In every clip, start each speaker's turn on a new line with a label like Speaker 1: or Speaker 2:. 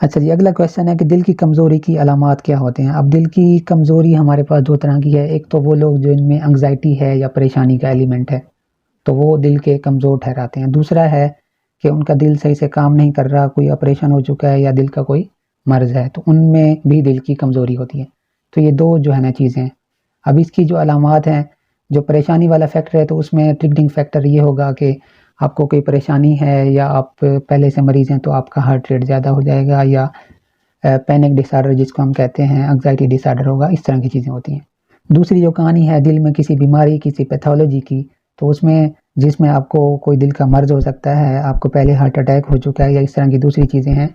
Speaker 1: अच्छा जी, अगला क्वेश्चन है कि दिल की कमज़ोरी की अलामात क्या होते हैं। अब दिल की कमज़ोरी हमारे पास दो तरह की है। एक तो वो लोग जो इनमें एंग्जाइटी है या परेशानी का एलिमेंट है, तो वो दिल के कमज़ोर ठहराते हैं। दूसरा है कि उनका दिल सही से काम नहीं कर रहा, कोई ऑपरेशन हो चुका है या दिल का कोई मर्ज़ है, तो उनमें भी दिल की कमज़ोरी होती है। तो ये दो जो है ना चीज़ें हैं। अब इसकी जो अलामात हैं, जो परेशानी वाला फैक्टर है, तो उसमें ट्रिगरिंग फैक्टर ये होगा कि आपको कोई परेशानी है या आप पहले से मरीज़ हैं तो आपका हार्ट रेट ज़्यादा हो जाएगा, या पैनिक डिसऑर्डर जिसको हम कहते हैं, एंग्जायटी डिसऑर्डर होगा, इस तरह की चीज़ें होती हैं। दूसरी जो कहानी है दिल में किसी बीमारी, किसी पैथोलॉजी की, तो उसमें जिसमें आपको कोई दिल का मर्ज़ हो सकता है, आपको पहले हार्ट अटैक हो चुका है या इस तरह की दूसरी चीज़ें हैं,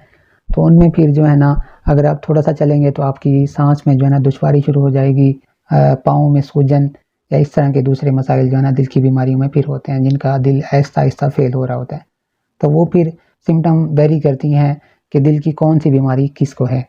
Speaker 1: तो उनमें फिर जो है ना, अगर आप थोड़ा-सा चलेंगे तो आपकी साँस में जो है ना दुश्वारी शुरू हो जाएगी, पाँव में सूजन या इस तरह के दूसरे मसाइल जो है ना दिल की बीमारियों में फिर होते हैं, जिनका दिल आहिस्ता-आहिस्ता फ़ेल हो रहा होता है। तो वो फिर सिम्पटम वेरी करती हैं कि दिल की कौन-सी बीमारी किसको है।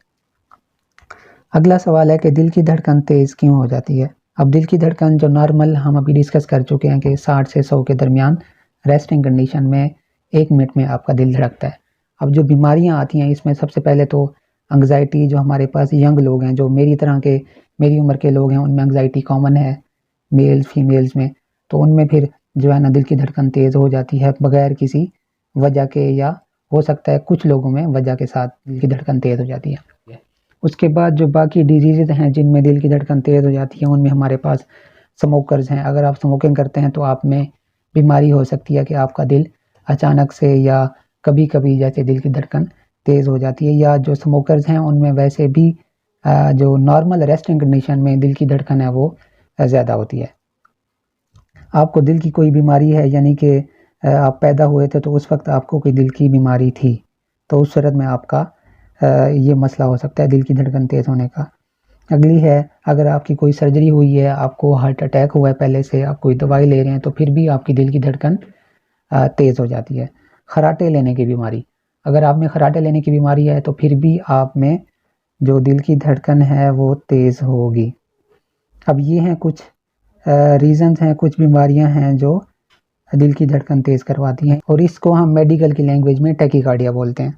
Speaker 1: अगला सवाल है कि दिल की धड़कन तेज़ क्यों हो जाती है? अब दिल की धड़कन जो नॉर्मल हम अभी डिस्कस कर चुके हैं कि 60 से 100 के दरमियान रेस्टिंग कंडीशन में 1 मिनट में आपका दिल धड़कता है। अब जो बीमारियाँ आती हैं इसमें सबसे पहले तो एंग्जायटी, जो हमारे पास यंग लोग हैं, जो मेरी तरह के, मेरी उम्र के लोग हैं, उनमें एंग्जायटी कॉमन है, मेल्स फीमेल्स में, तो उनमें फिर जो है ना दिल की धड़कन तेज़ हो जाती है बगैर किसी वजह के, या हो सकता है कुछ लोगों में वजह के साथ दिल की धड़कन तेज़ हो जाती है। उसके बाद जो बाकी डिजीज़ हैं जिनमें दिल की धड़कन तेज़ हो जाती है, उनमें हमारे पास स्मोकर्स हैं। अगर आप स्मोकिंग करते हैं तो आप में बीमारी हो सकती है कि आपका दिल अचानक से या कभी-कभी जैसे दिल की धड़कन तेज़ हो जाती है, या जो स्मोकर्स हैं उनमें वैसे भी जो नॉर्मल रेस्टिंग कंडीशन में दिल की धड़कन है वो ज़्यादा होती है। आपको दिल की कोई बीमारी है, यानी कि आप पैदा हुए थे तो उस वक़्त आपको कोई दिल की बीमारी थी, तो उस सूरत में आपका ये मसला हो सकता है दिल की धड़कन तेज़ होने का। अगली है, अगर आपकी कोई सर्जरी हुई है, आपको हार्ट अटैक हुआ है पहले से, आप कोई दवाई ले रहे हैं, तो फिर भी आपकी दिल की धड़कन तेज़ हो जाती है। खर्राटे लेने की बीमारी, अगर आप में खर्राटे लेने की बीमारी है तो फिर भी आप में जो दिल की धड़कन है वो तेज़ होगी। अब ये हैं कुछ रीज़न्स हैं, कुछ बीमारियां हैं जो दिल की धड़कन तेज़ करवाती हैं, और इसको हम मेडिकल की लैंग्वेज में टैकीकार्डिया बोलते हैं।